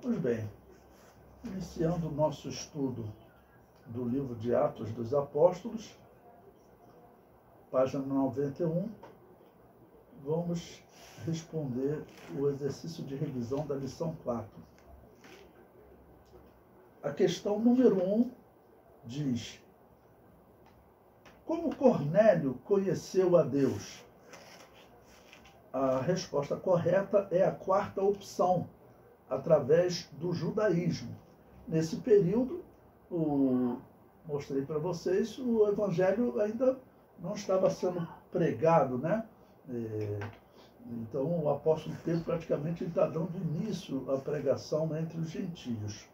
Pois bem, iniciando o nosso estudo do livro de Atos dos Apóstolos, página 91, vamos responder o exercício de revisão da lição 4. A questão número 1 diz: como Cornélio conheceu a Deus? A resposta correta é a quarta opção, através do judaísmo. Nesse período, mostrei para vocês, o evangelho ainda não estava sendo pregado, né? Então, o apóstolo Pedro praticamente está dando início à pregação entre os gentios.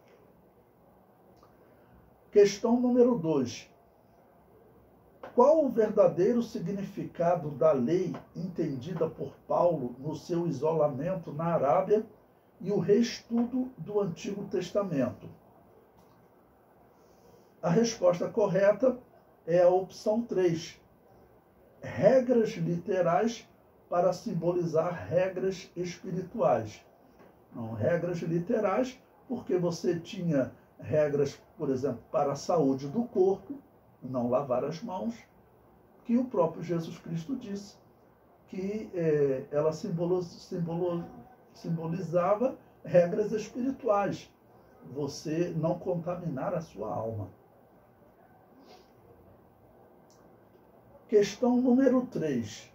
Questão número 2. Qual o verdadeiro significado da lei entendida por Paulo no seu isolamento na Arábia e o reestudo do Antigo Testamento? A resposta correta é a opção 3. Regras literais para simbolizar regras espirituais. Não, regras literais, porque você tinha regras, por exemplo, para a saúde do corpo, não lavar as mãos, que o próprio Jesus Cristo disse que ela simbolizava regras espirituais, você não contaminar a sua alma. Questão número 3.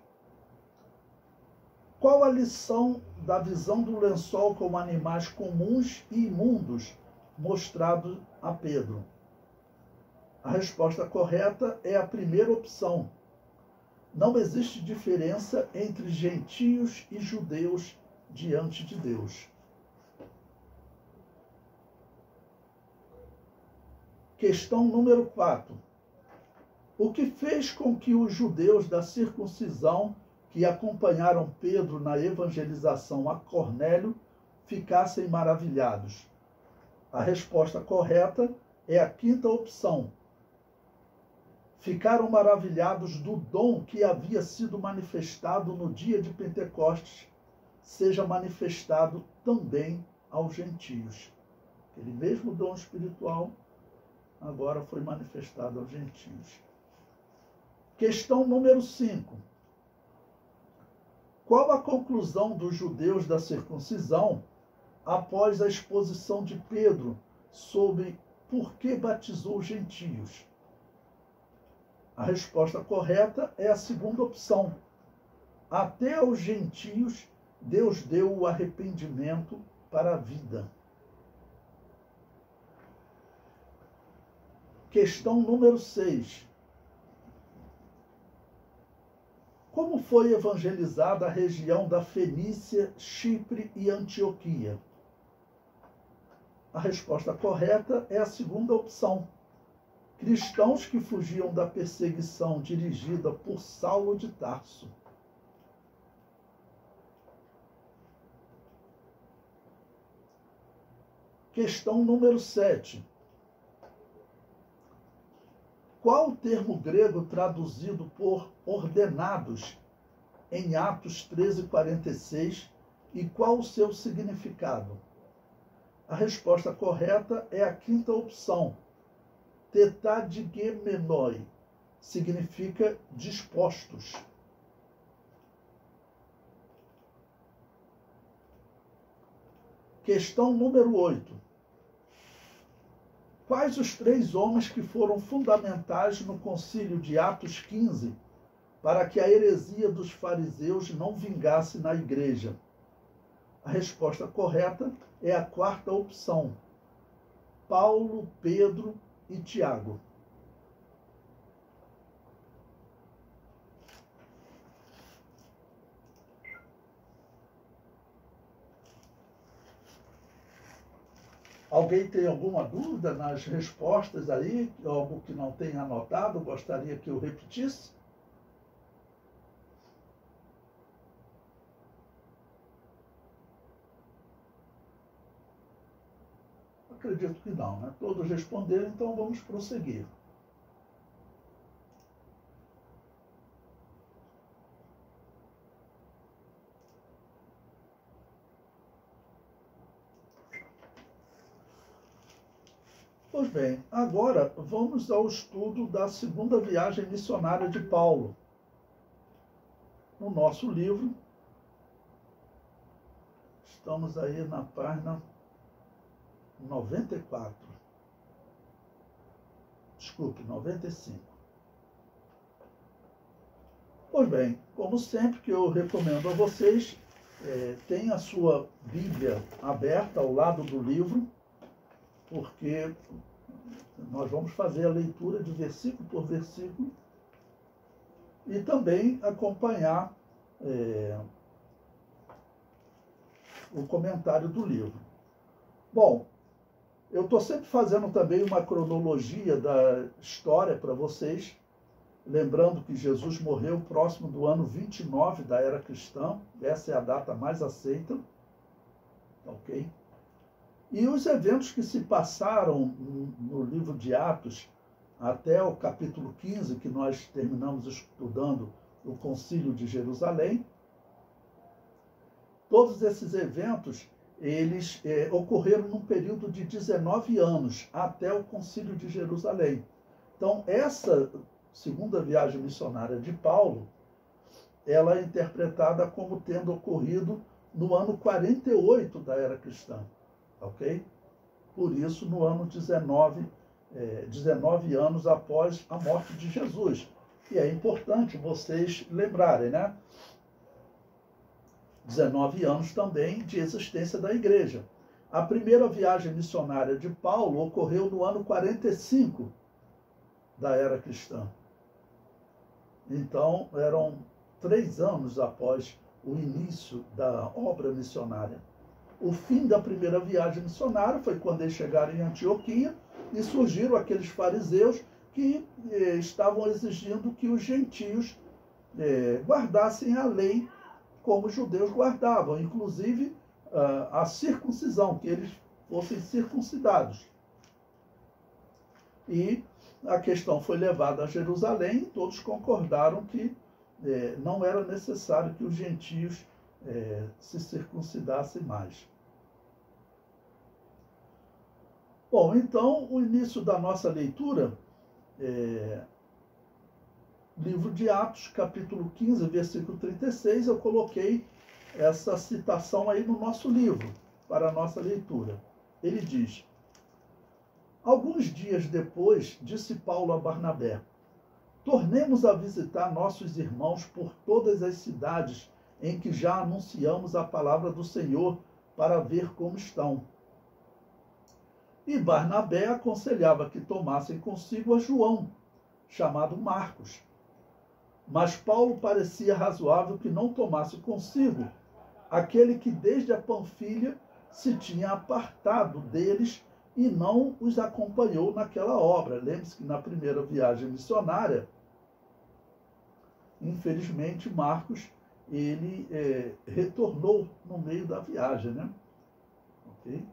Qual a lição da visão do lençol como animais comuns e imundos mostrado a Pedro? A resposta correta é a primeira opção. Não existe diferença entre gentios e judeus diante de Deus. Questão número 4. O que fez com que os judeus da circuncisão que acompanharam Pedro na evangelização a Cornélio ficassem maravilhados? A resposta correta é a quinta opção. Ficaram maravilhados do dom que havia sido manifestado no dia de Pentecostes, seja manifestado também aos gentios. Aquele mesmo dom espiritual agora foi manifestado aos gentios. Questão número 5. Qual a conclusão dos judeus da circuncisão após a exposição de Pedro sobre por que batizou os gentios? A resposta correta é a segunda opção. Até aos gentios, Deus deu o arrependimento para a vida. Questão número 6. Como foi evangelizada a região da Fenícia, Chipre e Antioquia? A resposta correta é a segunda opção. Cristãos que fugiam da perseguição dirigida por Saulo de Tarso. Questão número 7. Qual o termo grego traduzido por ordenados em Atos 13:46 e qual o seu significado? A resposta correta é a quinta opção. Tetadigemenoi significa dispostos. Questão número 8. Quais os 3 homens que foram fundamentais no concílio de Atos 15 para que a heresia dos fariseus não vingasse na igreja? A resposta correta é a quarta opção. Paulo, Pedro e Tiago. Alguém tem alguma dúvida nas respostas aí? Algo que não tenha anotado? Gostaria que eu repetisse? Acredito que não, né? Todos responderam, então vamos prosseguir. Pois bem, agora vamos ao estudo da segunda viagem missionária de Paulo. No nosso livro, estamos aí na página 94. Desculpe, 95. Pois bem, como sempre que eu recomendo a vocês, tenha a sua Bíblia aberta ao lado do livro, porque nós vamos fazer a leitura de versículo por versículo e também acompanhar o comentário do livro. Bom, eu estou sempre fazendo também uma cronologia da história para vocês, lembrando que Jesus morreu próximo do ano 29 da era cristã, essa é a data mais aceita, ok? E os eventos que se passaram no livro de Atos, até o capítulo 15, que nós terminamos estudando o Concílio de Jerusalém, todos esses eventos, eles ocorreram num período de 19 anos, até o Concílio de Jerusalém. Então, essa segunda viagem missionária de Paulo, ela é interpretada como tendo ocorrido no ano 48 da era cristã, ok? Por isso, no ano 19 anos após a morte de Jesus. E é importante vocês lembrarem, né? 19 anos também de existência da igreja. A primeira viagem missionária de Paulo ocorreu no ano 45 da era cristã. Então, eram 3 anos após o início da obra missionária. O fim da primeira viagem missionária foi quando eles chegaram em Antioquia e surgiram aqueles fariseus que estavam exigindo que os gentios guardassem a lei como os judeus guardavam, inclusive a circuncisão, que eles fossem circuncidados. E a questão foi levada a Jerusalém e todos concordaram que não era necessário que os gentios se circuncidassem mais. Bom, então, o início da nossa leitura, livro de Atos, capítulo 15, versículo 36, eu coloquei essa citação aí no nosso livro, para a nossa leitura. Ele diz: alguns dias depois, disse Paulo a Barnabé: tornemos a visitar nossos irmãos por todas as cidades em que já anunciamos a palavra do Senhor, para ver como estão. E Barnabé aconselhava que tomassem consigo a João, chamado Marcos. Mas Paulo parecia razoável que não tomasse consigo aquele que desde a Panfilha se tinha apartado deles e não os acompanhou naquela obra. Lembre-se que na primeira viagem missionária, infelizmente, Marcos, ele retornou no meio da viagem, né? Ok?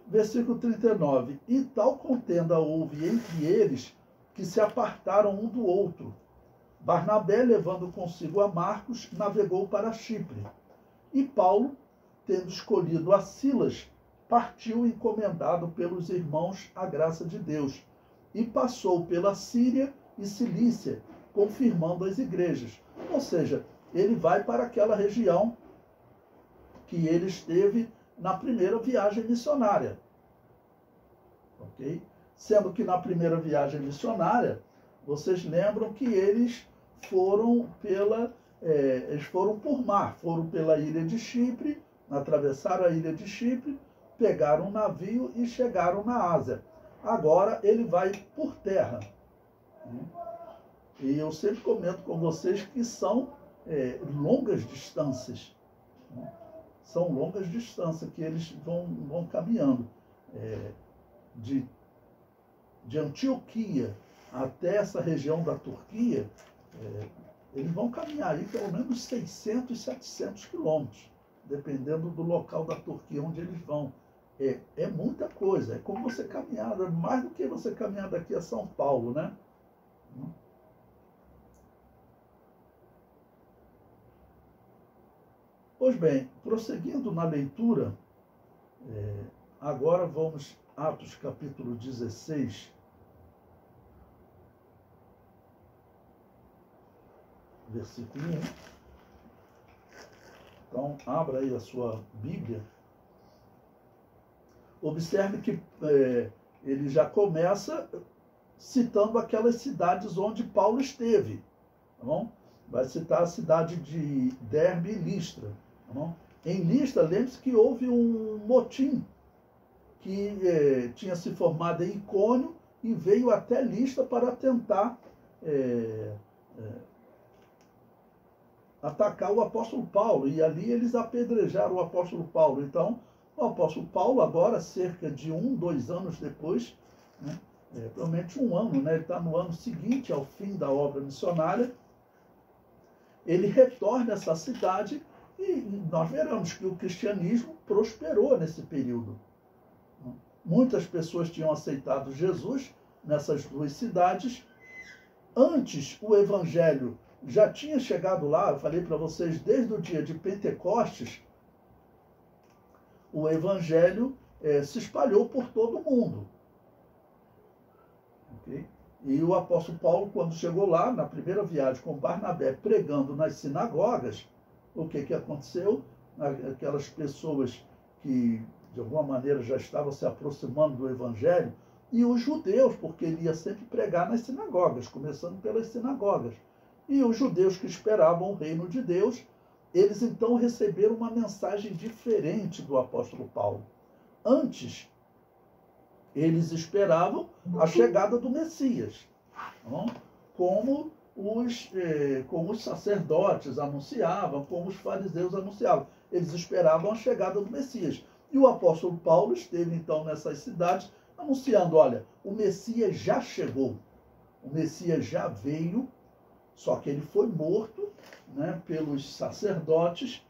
Versículo 39. E tal contenda houve entre eles que se apartaram um do outro. Barnabé, levando consigo a Marcos, navegou para Chipre. E Paulo, tendo escolhido a Silas, partiu encomendado pelos irmãos à graça de Deus, e passou pela Síria e Cilícia, confirmando as igrejas. Ou seja, ele vai para aquela região que ele esteve na primeira viagem missionária. Ok? Sendo que na primeira viagem missionária, vocês lembram que eles foram por mar, foram pela ilha de Chipre, atravessaram a ilha de Chipre, pegaram um navio e chegaram na Ásia. Agora ele vai por terra. E eu sempre comento com vocês que são longas distâncias. São longas distâncias que eles vão caminhando. De Antioquia até essa região da Turquia, eles vão caminhar aí pelo menos 600, 700 quilômetros, dependendo do local da Turquia onde eles vão. É muita coisa, é como você caminhar, mais do que você caminhar daqui a São Paulo, né? Pois bem, prosseguindo na leitura, agora vamos Atos capítulo 16, versículo 1. Então, abra aí a sua Bíblia. Observe que ele já começa citando aquelas cidades onde Paulo esteve. Tá bom? Vai citar a cidade de Derbe e Listra. Tá bom? Em Listra, lembre-se que houve um motim que tinha se formado em Icônio e veio até Listra para tentar atacar o apóstolo Paulo. E ali eles apedrejaram o apóstolo Paulo. Então, o apóstolo Paulo, agora, cerca de 2 anos depois, né, provavelmente 1 ano, né, ele está no ano seguinte ao fim da obra missionária, ele retorna a essa cidade e nós veremos que o cristianismo prosperou nesse período. Muitas pessoas tinham aceitado Jesus nessas 2 cidades. Antes, o evangelho já tinha chegado lá, eu falei para vocês, desde o dia de Pentecostes, o evangelho se espalhou por todo o mundo. Okay? E o apóstolo Paulo, quando chegou lá, na primeira viagem com Barnabé, pregando nas sinagogas, o que aconteceu? Aquelas pessoas que, de alguma maneira, já estavam se aproximando do evangelho, e os judeus, porque ele ia sempre pregar nas sinagogas, começando pelas sinagogas. E os judeus que esperavam o reino de Deus, eles então receberam uma mensagem diferente do apóstolo Paulo. Antes, eles esperavam a chegada do Messias, não? Como os sacerdotes anunciavam, como os fariseus anunciavam. Eles esperavam a chegada do Messias. E o apóstolo Paulo esteve então nessas cidades anunciando, olha, o Messias já chegou, o Messias já veio, só que ele foi morto, né, pelos sacerdotes,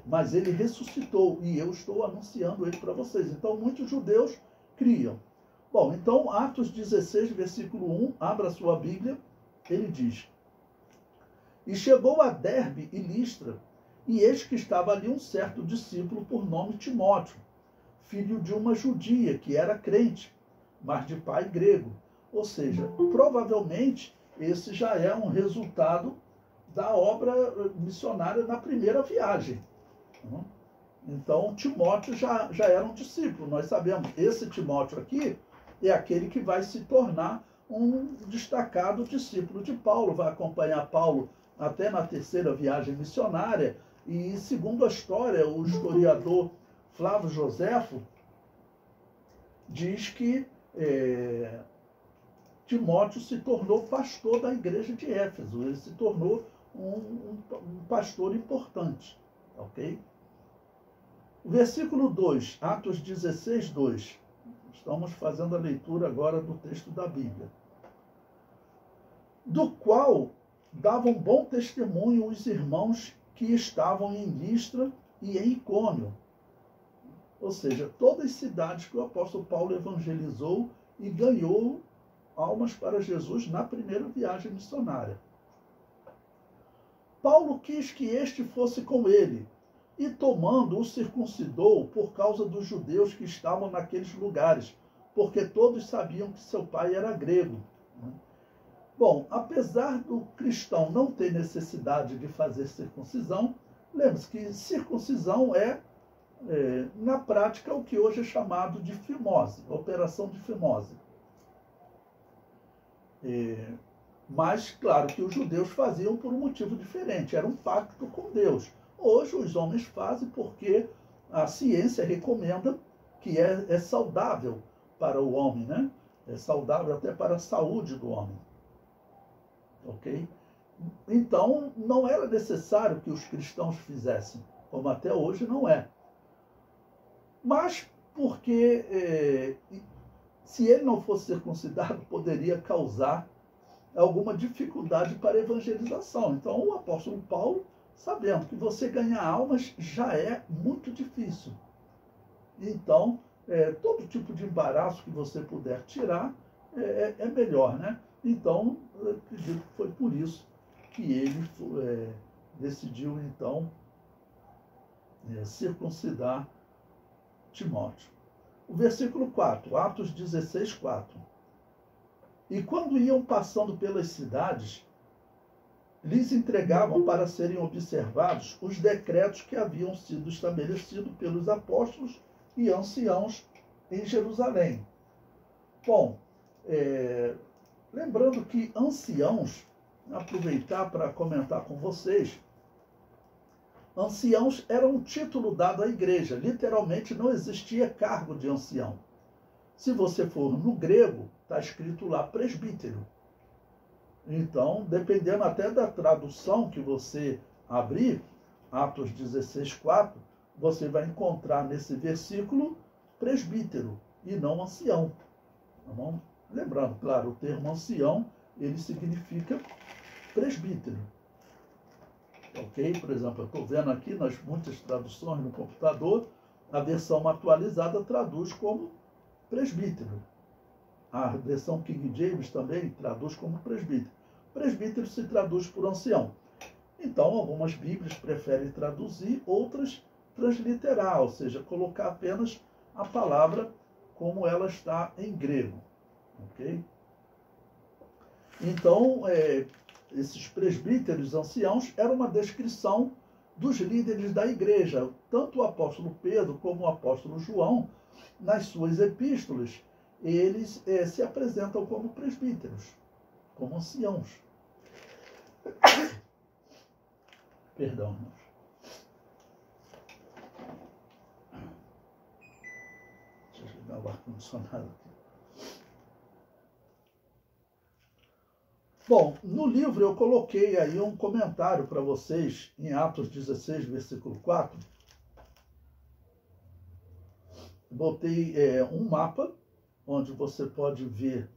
mas ele ressuscitou e eu estou anunciando ele para vocês. Então muitos judeus criam. Bom, então Atos 16, versículo 1, abra sua Bíblia, ele diz: E chegou a Derbe e Listra, e eis que estava ali um certo discípulo por nome Timóteo, filho de uma judia que era crente, mas de pai grego. Ou seja, provavelmente esse já é um resultado da obra missionária na primeira viagem. Então, Timóteo já era um discípulo. Nós sabemos, esse Timóteo aqui é aquele que vai se tornar um destacado discípulo de Paulo, vai acompanhar Paulo até na terceira viagem missionária. E, segundo a história, o historiador Flávio Joséfo diz que Timóteo se tornou pastor da igreja de Éfeso. Ele se tornou um pastor importante. Ok? Versículo 2, Atos 16, 2. Estamos fazendo a leitura agora do texto da Bíblia. Do qual davam bom testemunho os irmãos que estavam em Listra e em Icônio. Ou seja, todas as cidades que o apóstolo Paulo evangelizou e ganhou almas para Jesus na primeira viagem missionária. Paulo quis que este fosse com ele, e tomando o circuncidou por causa dos judeus que estavam naqueles lugares, porque todos sabiam que seu pai era grego. Bom, apesar do cristão não ter necessidade de fazer circuncisão, lembre-se que circuncisão na prática, o que hoje é chamado de fimose, operação de fimose. Mas, claro que os judeus faziam por um motivo diferente, era um pacto com Deus. Hoje os homens fazem porque a ciência recomenda que é saudável para o homem, né? É saudável até para a saúde do homem. Ok? Então, não era necessário que os cristãos fizessem, como até hoje não é. Mas porque se ele não fosse circuncidado, poderia causar alguma dificuldade para a evangelização. Então, o apóstolo Paulo, sabendo que você ganhar almas já é muito difícil. Então, todo tipo de embaraço que você puder tirar é melhor, né? Então, eu acredito que foi por isso que ele decidiu, então, circuncidar Timóteo. O versículo 4, Atos 16, 4. E quando iam passando pelas cidades, lhes entregavam para serem observados os decretos que haviam sido estabelecidos pelos apóstolos e anciãos em Jerusalém. Bom, lembrando que anciãos, aproveitar para comentar com vocês, anciãos era um título dado à igreja. Literalmente não existia cargo de ancião. Se você for no grego, está escrito lá presbítero. Então, dependendo até da tradução que você abrir, Atos 16, 4, você vai encontrar nesse versículo presbítero e não ancião. Tá bom? Lembrando, claro, o termo ancião, ele significa presbítero. Ok? Por exemplo, eu estou vendo aqui nas muitas traduções no computador, a versão atualizada traduz como presbítero. A versão King James também traduz como presbítero. Presbítero se traduz por ancião. Então, algumas Bíblias preferem traduzir, outras transliterar, ou seja, colocar apenas a palavra como ela está em grego. Ok? Então, esses presbíteros anciãos eram uma descrição dos líderes da igreja. Tanto o apóstolo Pedro como o apóstolo João, nas suas epístolas, eles se apresentam como presbíteros, como anciãos. Perdão, irmãos. Deixa eu ligar o ar-condicionado aqui. Bom, no livro eu coloquei aí um comentário para vocês, em Atos 16, versículo 4. Botei um mapa, onde você pode ver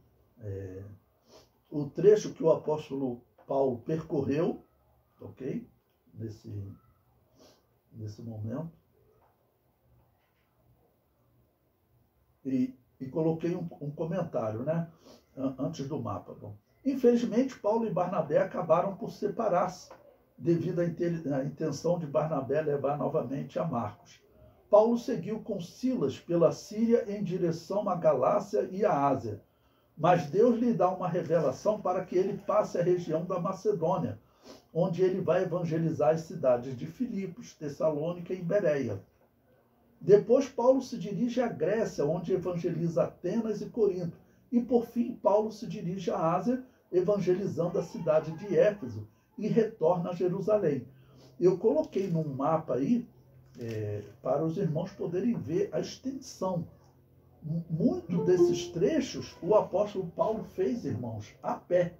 o trecho que o apóstolo Paulo percorreu, ok? Nesse momento. E coloquei um comentário, né? Antes do mapa. Bom, infelizmente, Paulo e Barnabé acabaram por separar-se, devido à intenção de Barnabé levar novamente a Marcos. Paulo seguiu com Silas pela Síria em direção à Galácia e à Ásia, mas Deus lhe dá uma revelação para que ele passe a região da Macedônia, onde ele vai evangelizar as cidades de Filipos, Tessalônica e Bereia. Depois, Paulo se dirige à Grécia, onde evangeliza Atenas e Corinto. E, por fim, Paulo se dirige à Ásia, evangelizando a cidade de Éfeso, e retorna a Jerusalém. Eu coloquei num mapa aí, para os irmãos poderem ver a extensão. Muito desses trechos o apóstolo Paulo fez, irmãos, a pé.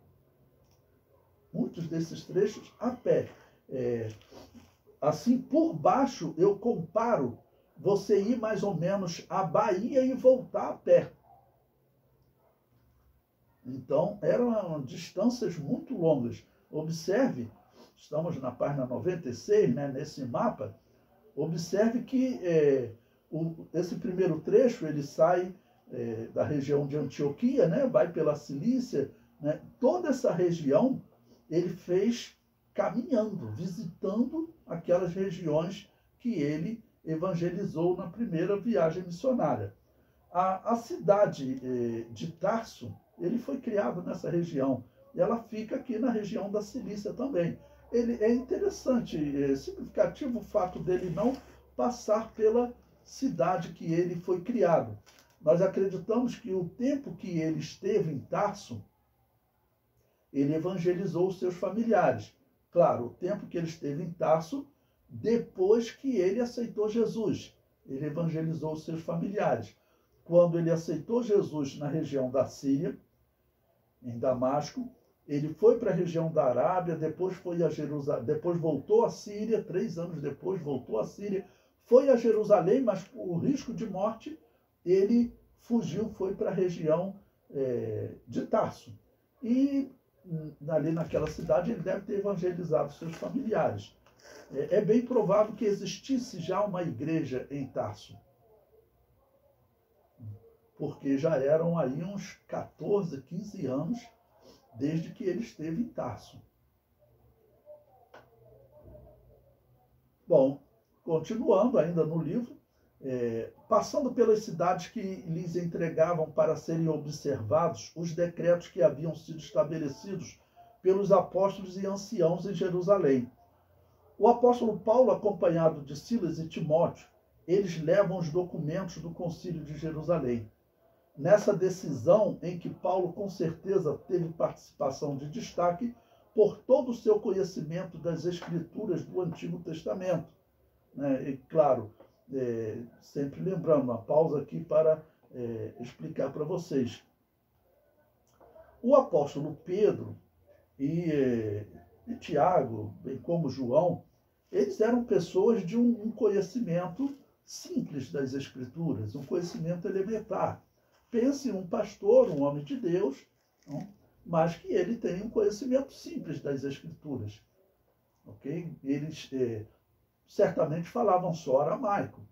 Muitos desses trechos a pé. Assim, por baixo, eu comparo você ir mais ou menos à Bahia e voltar a pé. Então, eram distâncias muito longas. Observe, estamos na página 96, né, nesse mapa, observe que esse primeiro trecho, ele sai da região de Antioquia, né, vai pela Cilícia, né, toda essa região ele fez caminhando, visitando aquelas regiões que ele evangelizou na primeira viagem missionária. A cidade de Tarso, ele foi criado nessa região, e ela fica aqui na região da Cilícia também. Ele é interessante, significativo o fato dele não passar pela cidade que ele foi criado. Nós acreditamos que o tempo que ele esteve em Tarso, ele evangelizou os seus familiares. Claro, o tempo que ele esteve em Tarso, depois que ele aceitou Jesus, ele evangelizou os seus familiares. Quando ele aceitou Jesus na região da Síria, em Damasco, ele foi para a região da Arábia, depois foi a Jerusalém, depois voltou à Síria, 3 anos depois voltou à Síria, foi a Jerusalém, mas por risco de morte, ele fugiu, foi para a região de Tarso. E ali naquela cidade ele deve ter evangelizado seus familiares. É bem provável que existisse já uma igreja em Tarso, porque já eram aí uns 14, 15 anos desde que ele esteve em Tarso. Bom, continuando ainda no livro, passando pelas cidades que lhes entregavam para serem observados os decretos que haviam sido estabelecidos pelos apóstolos e anciãos em Jerusalém. O apóstolo Paulo, acompanhado de Silas e Timóteo, eles levam os documentos do Concílio de Jerusalém. Nessa decisão em que Paulo, com certeza, teve participação de destaque por todo o seu conhecimento das Escrituras do Antigo Testamento. E, claro, sempre lembrando, uma pausa aqui para explicar para vocês. O apóstolo Pedro e Tiago, bem como João, eles eram pessoas de um conhecimento simples das Escrituras, um conhecimento elementar. Pense em um pastor, um homem de Deus, não? Mas que ele tem um conhecimento simples das Escrituras. Okay? Eles certamente falavam só aramaico.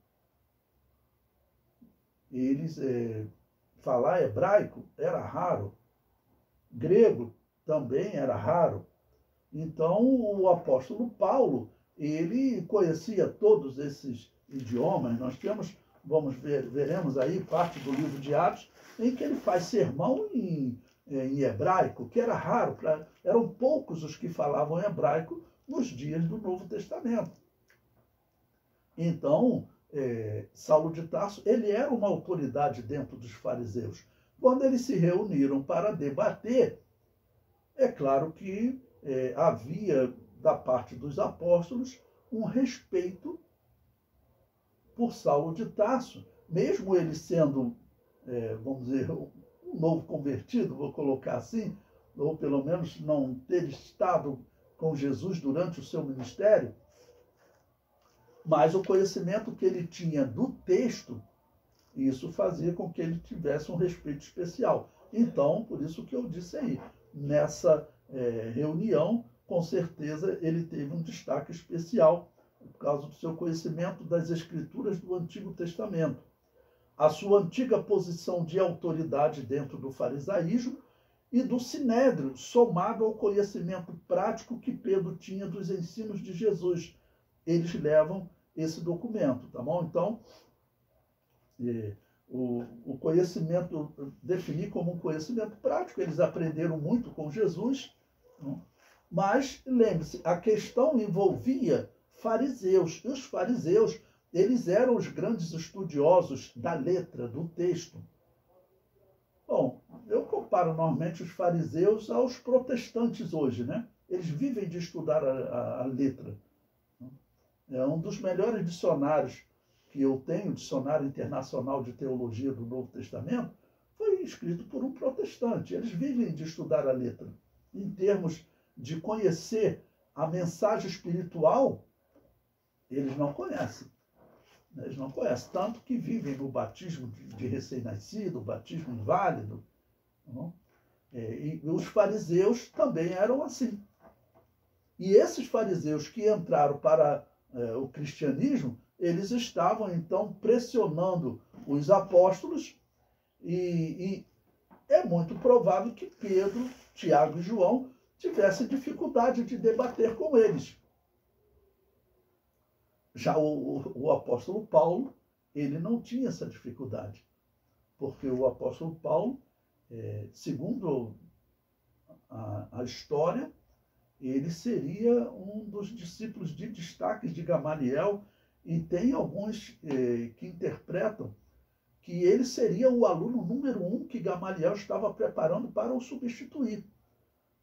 Eles falar hebraico era raro. Grego também era raro. Então, o apóstolo Paulo, ele conhecia todos esses idiomas. Nós veremos aí parte do livro de Atos, em que ele faz sermão em hebraico, que era raro, eram poucos os que falavam hebraico nos dias do Novo Testamento. Então, Saulo de Tarso, ele era uma autoridade dentro dos fariseus. Quando eles se reuniram para debater, é claro que havia, da parte dos apóstolos, um respeito por Saulo de Tarso, mesmo ele sendo, vamos dizer, um novo convertido, vou colocar assim, ou pelo menos não ter estado com Jesus durante o seu ministério, mas o conhecimento que ele tinha do texto, isso fazia com que ele tivesse um respeito especial. Então, por isso que eu disse aí, nessa reunião, com certeza ele teve um destaque especial por causa do seu conhecimento das Escrituras do Antigo Testamento. A sua antiga posição de autoridade dentro do farisaísmo e do sinédrio, somado ao conhecimento prático que Pedro tinha dos ensinos de Jesus. Eles levam esse documento, tá bom? Então, o conhecimento, definir como um conhecimento prático, eles aprenderam muito com Jesus, não? Mas, lembre-se, a questão envolvia fariseus, e os fariseus, eles eram os grandes estudiosos da letra, do texto. Bom, eu comparo normalmente os fariseus aos protestantes hoje, né? Eles vivem de estudar a letra. É um dos melhores dicionários que eu tenho, Dicionário Internacional de Teologia do Novo Testamento, foi escrito por um protestante. Eles vivem de estudar a letra. Em termos de conhecer a mensagem espiritual, eles não conhecem. Eles não conhecem, tanto que vivem no batismo de recém-nascido, batismo inválido. Não? E os fariseus também eram assim. E esses fariseus que entraram para o cristianismo, eles estavam, então, pressionando os apóstolos e é muito provável que Pedro, Tiago e João tivessem dificuldade de debater com eles. Já o apóstolo Paulo, ele não tinha essa dificuldade, porque o apóstolo Paulo, segundo a história, ele seria um dos discípulos de destaque de Gamaliel, e tem alguns que interpretam que ele seria o aluno número 1 que Gamaliel estava preparando para o substituir.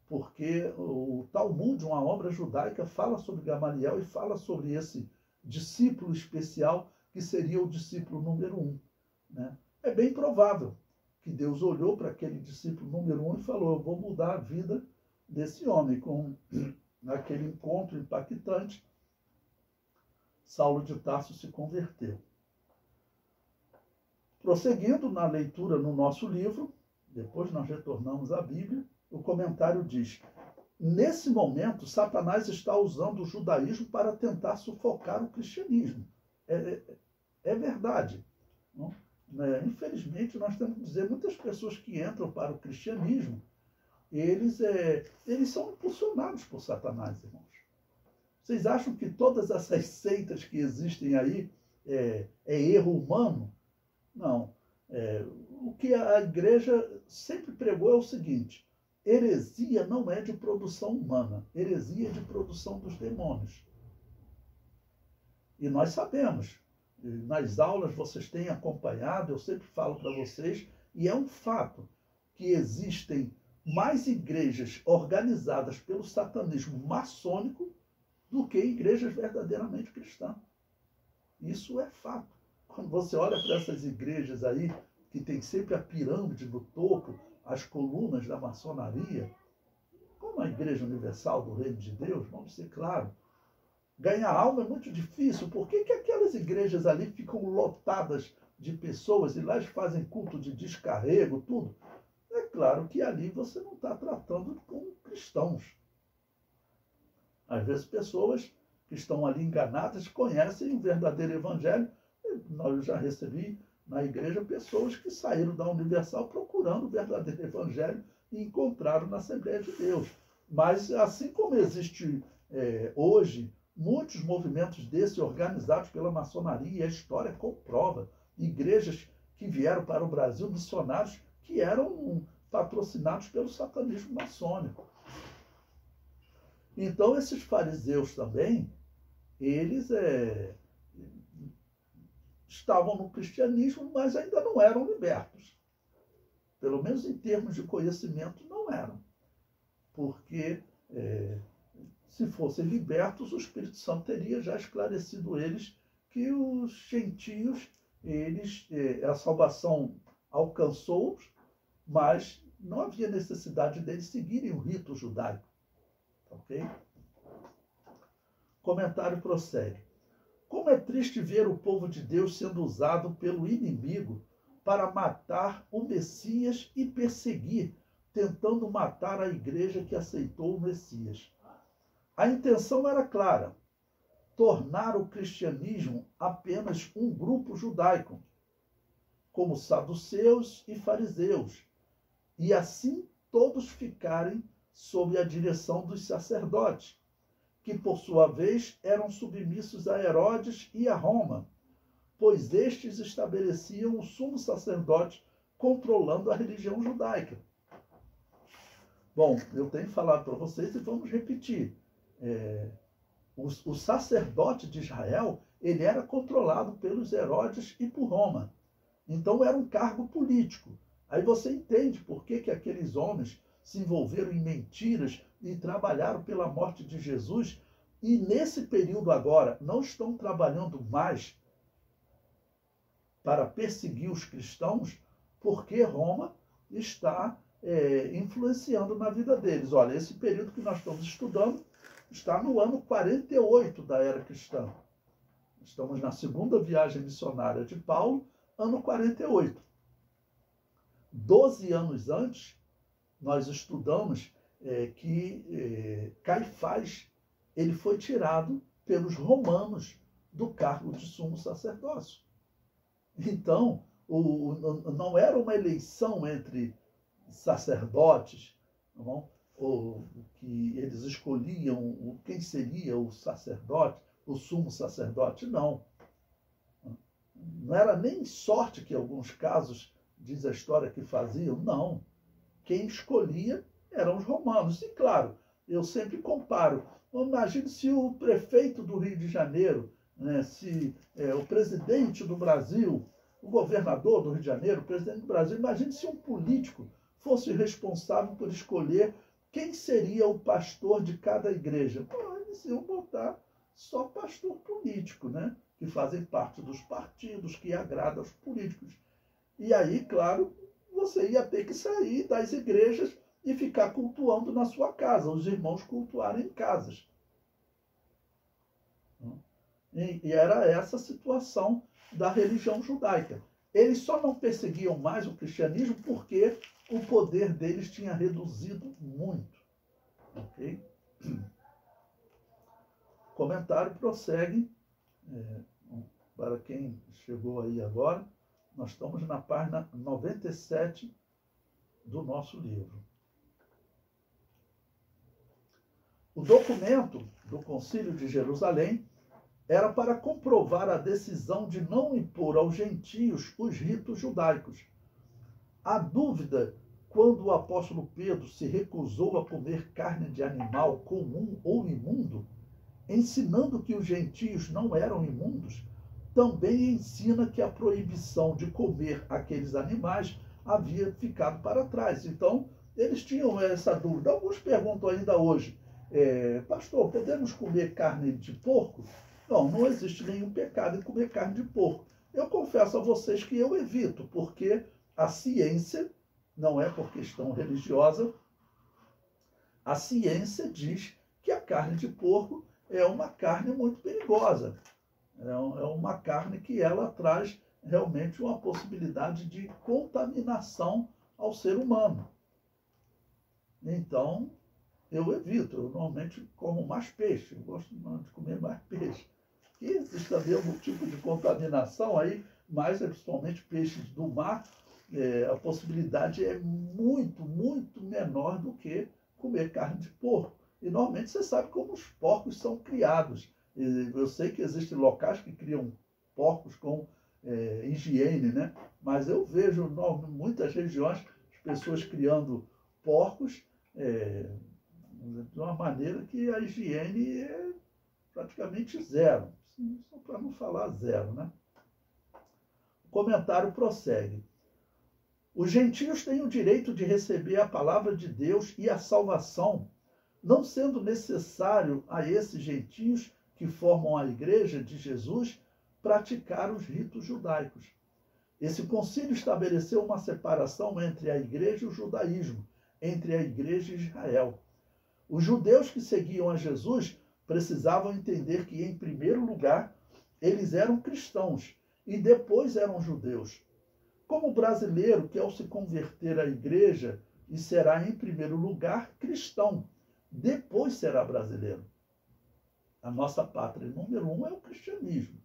Porque o Talmud, uma obra judaica, fala sobre Gamaliel e fala sobre esse discípulo especial que seria o discípulo número 1. Né? É bem provável que Deus olhou para aquele discípulo número 1 e falou: eu vou mudar a vida desse homem. Com aquele encontro impactante, Saulo de Tarso se converteu. Prosseguindo na leitura no nosso livro, depois nós retornamos à Bíblia, o comentário diz: nesse momento, Satanás está usando o judaísmo para tentar sufocar o cristianismo. É verdade. Não? Infelizmente, nós temos que dizer, muitas pessoas que entram para o cristianismo, eles são impulsionados por Satanás, irmãos. Vocês acham que todas essas seitas que existem aí, é erro humano. Não. O que a igreja sempre pregou é o seguinte: heresia não é de produção humana, heresia é de produção dos demônios. E nós sabemos, nas aulas vocês têm acompanhado, eu sempre falo para vocês, e é um fato, que existem mais igrejas organizadas pelo satanismo maçônico do que igrejas verdadeiramente cristãs. Isso é fato. Quando você olha para essas igrejas aí, que tem sempre a pirâmide no topo, as colunas da maçonaria, como a Igreja Universal do Reino de Deus, vamos ser claros, ganhar alma é muito difícil. Por que aquelas igrejas ali ficam lotadas de pessoas e lá eles fazem culto de descarrego, tudo? É claro que ali você não está tratando com cristãos. Às vezes pessoas que estão ali enganadas conhecem o verdadeiro evangelho. Eu já recebi na igreja pessoas que saíram da Universal procurando o verdadeiro evangelho e encontraram na Assembleia de Deus. Mas assim como existe hoje muitos movimentos desses organizados pela maçonaria, a história comprova, igrejas que vieram para o Brasil, missionários que eram patrocinados pelo satanismo maçônico. Então, esses fariseus também, eles estavam no cristianismo, mas ainda não eram libertos. Pelo menos em termos de conhecimento, não eram. Porque, se fossem libertos, o Espírito Santo teria já esclarecido eles que os gentios, a salvação alcançou-os, mas não havia necessidade deles seguirem o rito judaico. Ok? Comentário prossegue. Como é triste ver o povo de Deus sendo usado pelo inimigo para matar o Messias e perseguir, tentando matar a igreja que aceitou o Messias. A intenção era clara: tornar o cristianismo apenas um grupo judaico, como saduceus e fariseus, e assim todos ficarem sob a direção dos sacerdotes, que por sua vez eram submissos a Herodes e a Roma, pois estes estabeleciam o sumo sacerdote controlando a religião judaica. Bom, eu tenho falado para vocês e vamos repetir. O sacerdote de Israel, ele era controlado pelos Herodes e por Roma. Então era um cargo político. Aí você entende por que aqueles homens se envolveram em mentiras e trabalharam pela morte de Jesus, e nesse período agora não estão trabalhando mais para perseguir os cristãos, porque Roma está influenciando na vida deles. Olha, esse período que nós estamos estudando está no ano 48 da era cristã. Estamos na segunda viagem missionária de Paulo, ano 48. 12 anos antes, nós estudamos que Caifás ele foi tirado pelos romanos do cargo de sumo sacerdócio. Então, não era uma eleição entre sacerdotes, não? Ou que eles escolhiam quem seria o sacerdote, o sumo sacerdote, não. Não era nem sorte que em alguns casos, diz a história, que faziam, não. Quem escolhia eram os romanos. E claro, eu sempre comparo. Imagine se o prefeito do Rio de Janeiro, né, se o presidente do Brasil, o governador do Rio de Janeiro, o presidente do Brasil, imagine se um político fosse responsável por escolher quem seria o pastor de cada igreja. Eles iam botar só pastor político, né, que fazem parte dos partidos, que agradam aos políticos. E aí, claro, você ia ter que sair das igrejas e ficar cultuando na sua casa, os irmãos cultuarem em casas. E era essa a situação da religião judaica. Eles só não perseguiam mais o cristianismo porque o poder deles tinha reduzido muito. Ok? O comentário prossegue. Para quem chegou aí agora, nós estamos na página 97 do nosso livro. O documento do Concílio de Jerusalém era para comprovar a decisão de não impor aos gentios os ritos judaicos. A dúvida quando o apóstolo Pedro se recusou a comer carne de animal comum ou imundo, ensinando que os gentios não eram imundos, também ensina que a proibição de comer aqueles animais havia ficado para trás. Então, eles tinham essa dúvida. Alguns perguntam ainda hoje, pastor, podemos comer carne de porco? Não, não existe nenhum pecado em comer carne de porco. Eu confesso a vocês que eu evito, porque a ciência, não é por questão religiosa, a ciência diz que a carne de porco é uma carne muito perigosa. É uma carne que ela traz realmente uma possibilidade de contaminação ao ser humano. Então, eu evito. Eu normalmente como mais peixe. Eu gosto de comer mais peixe. E existe também algum tipo de contaminação aí, mas principalmente peixes do mar, a possibilidade é muito, muito menor do que comer carne de porco. E normalmente você sabe como os porcos são criados. Eu sei que existem locais que criam porcos com higiene, né? Mas eu vejo em muitas regiões as pessoas criando porcos de uma maneira que a higiene é praticamente zero. Só para não falar zero, né? O comentário prossegue. Os gentios têm o direito de receber a palavra de Deus e a salvação, não sendo necessário a esses gentios que formam a igreja de Jesus praticar os ritos judaicos. Esse concílio estabeleceu uma separação entre a igreja e o judaísmo, entre a igreja e Israel. Os judeus que seguiam a Jesus precisavam entender que, em primeiro lugar, eles eram cristãos e depois eram judeus. Como o brasileiro que, ao se converter à igreja, e será, em primeiro lugar, cristão, depois será brasileiro. A nossa pátria número 1 é o cristianismo.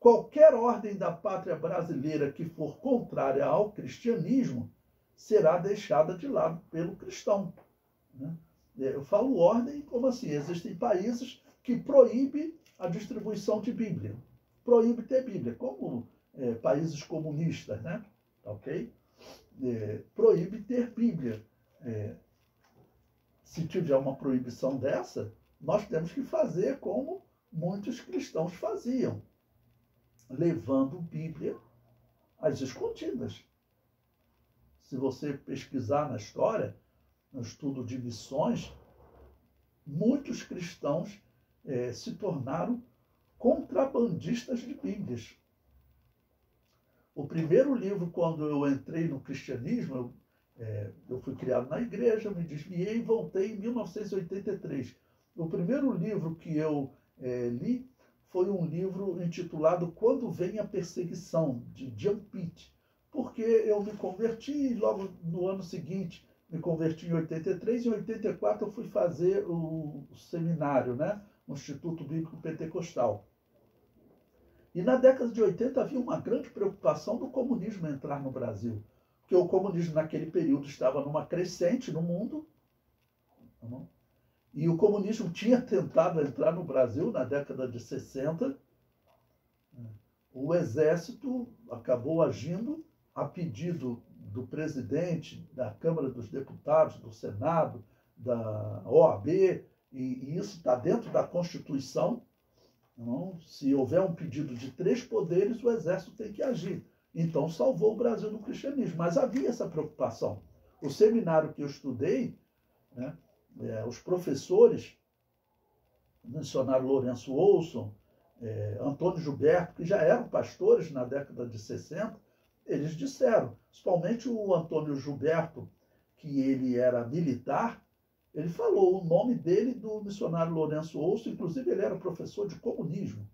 Qualquer ordem da pátria brasileira que for contrária ao cristianismo será deixada de lado pelo cristão. Eu falo ordem como assim? Existem países que proíbem a distribuição de Bíblia. Proíbe ter Bíblia, como países comunistas, né? Ok? Proíbe ter Bíblia. Se tiver uma proibição dessa, nós temos que fazer como muitos cristãos faziam, levando Bíblia às escondidas. Se você pesquisar na história, no estudo de missões, muitos cristãos se tornaram contrabandistas de Bíblias. O primeiro livro, quando eu entrei no cristianismo, eu fui criado na igreja, me desviei e voltei em 1983. O primeiro livro que eu li foi um livro intitulado Quando Vem a Perseguição, de John Pitt, porque eu me converti e logo no ano seguinte, me converti em 83, e em 84 eu fui fazer o seminário, né? O Instituto Bíblico Pentecostal. E na década de 80 havia uma grande preocupação do comunismo entrar no Brasil, porque o comunismo naquele período estava numa crescente no mundo, e o comunismo tinha tentado entrar no Brasil na década de 60. O exército acabou agindo a pedido do presidente, da Câmara dos Deputados, do Senado, da OAB, e isso está dentro da Constituição. Não? Se houver um pedido de 3 poderes, o exército tem que agir. Então salvou o Brasil no cristianismo. Mas havia essa preocupação. O seminário que eu estudei, né, os professores, o missionário Lourenço Olson, Antônio Gilberto, que já eram pastores na década de 60, eles disseram, principalmente o Antônio Gilberto, que ele era militar, ele falou o nome dele do missionário Lourenço Olson, inclusive ele era professor de comunismo,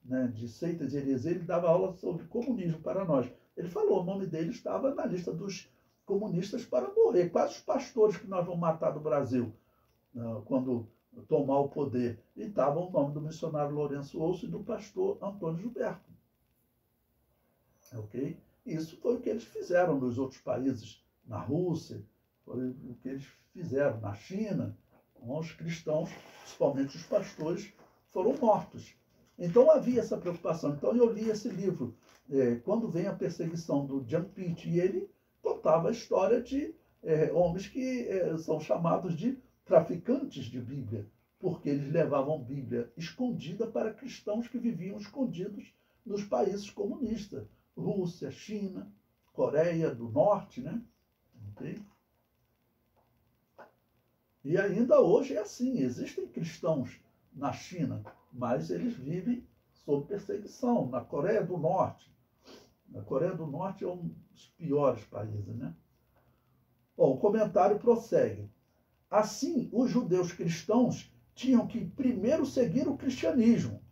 né, de seitas e heresias, ele dava aula sobre comunismo para nós. Ele falou, o nome dele estava na lista dos comunistas para morrer. Quais os pastores que nós vamos matar do Brasil quando tomar o poder? E estava o nome do missionário Lourenço Olson e do pastor Antônio Gilberto. Ok? Isso foi o que eles fizeram nos outros países, na Rússia, foi o que eles fizeram na China, com os cristãos, principalmente os pastores, foram mortos. Então havia essa preocupação. Então eu li esse livro, quando vem a perseguição do Jan Pitt, e ele contava a história de homens que são chamados de traficantes de Bíblia, porque eles levavam Bíblia escondida para cristãos que viviam escondidos nos países comunistas, Rússia, China, Coreia do Norte, né? Okay? E ainda hoje é assim, existem cristãos na China, mas eles vivem sob perseguição. Na Coreia do Norte. A Coreia do Norte é um dos piores países, né? Bom, o comentário prossegue. Assim, os judeus cristãos tinham que primeiro seguir o cristianismo.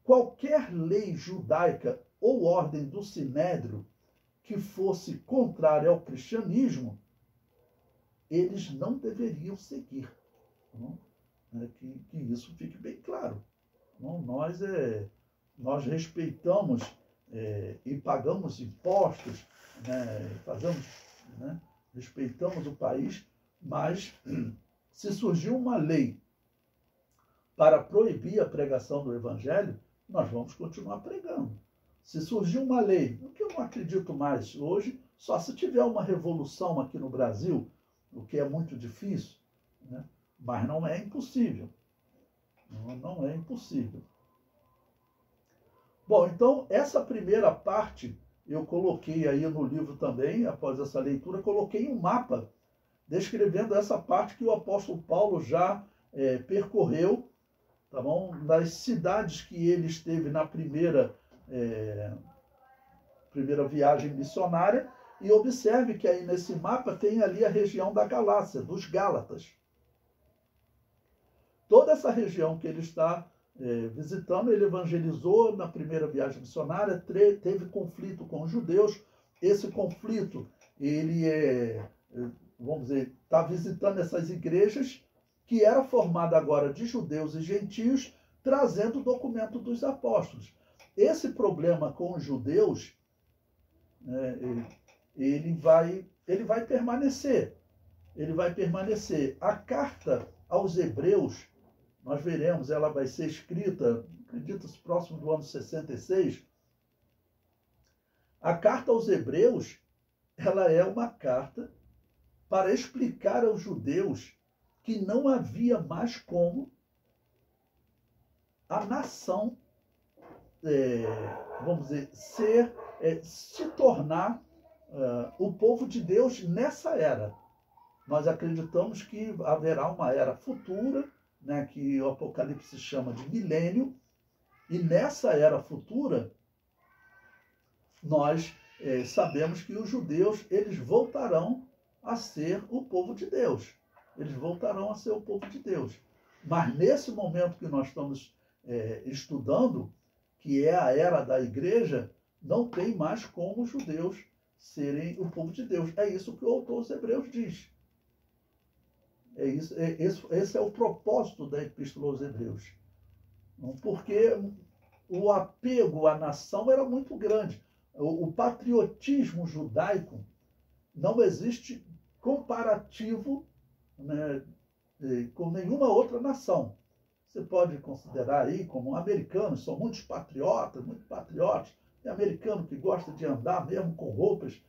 Qualquer lei judaica ou ordem do Sinédrio que fosse contrária ao cristianismo, eles não deveriam seguir. Não? Que isso fique bem claro. Não? Nós respeitamos e pagamos impostos, né? Respeitamos o país, mas se surgiu uma lei para proibir a pregação do evangelho, nós vamos continuar pregando. Se surgiu uma lei, o que eu não acredito mais hoje, só se tiver uma revolução aqui no Brasil, o que é muito difícil, né? Mas não é impossível. Não é impossível. Bom, então, essa primeira parte eu coloquei aí no livro também, após essa leitura, coloquei um mapa descrevendo essa parte que o apóstolo Paulo já percorreu, tá bom? Das cidades que ele esteve na primeira viagem missionária. E observe que aí nesse mapa tem ali a região da Galácia, dos Gálatas. Toda essa região que ele está visitando, ele evangelizou na primeira viagem missionária, teve conflito com os judeus. Esse conflito, ele vamos dizer, está visitando essas igrejas, que era formada agora de judeus e gentios, trazendo o documento dos apóstolos. Esse problema com os judeus, ele vai permanecer. Ele vai permanecer. A carta aos Hebreus, nós veremos, ela vai ser escrita, acredito, próximo do ano 66. A carta aos Hebreus, ela é uma carta para explicar aos judeus que não havia mais como a nação, vamos dizer, se tornar o povo de Deus nessa era. Nós acreditamos que haverá uma era futura, né, que o Apocalipse chama de milênio, e nessa era futura nós sabemos que os judeus, eles voltarão a ser o povo de Deus. Eles voltarão a ser o povo de Deus. Mas nesse momento que nós estamos estudando, que é a era da igreja, não tem mais como os judeus serem o povo de Deus. É isso que o autor aos Hebreus diz. Esse é o propósito da Epístola aos Hebreus. Porque o apego à nação era muito grande. O patriotismo judaico não existe comparativo, né, com nenhuma outra nação. Você pode considerar aí como americanos, são muitos patriotas, muito patriotas. Tem americano que gosta de andar mesmo com roupas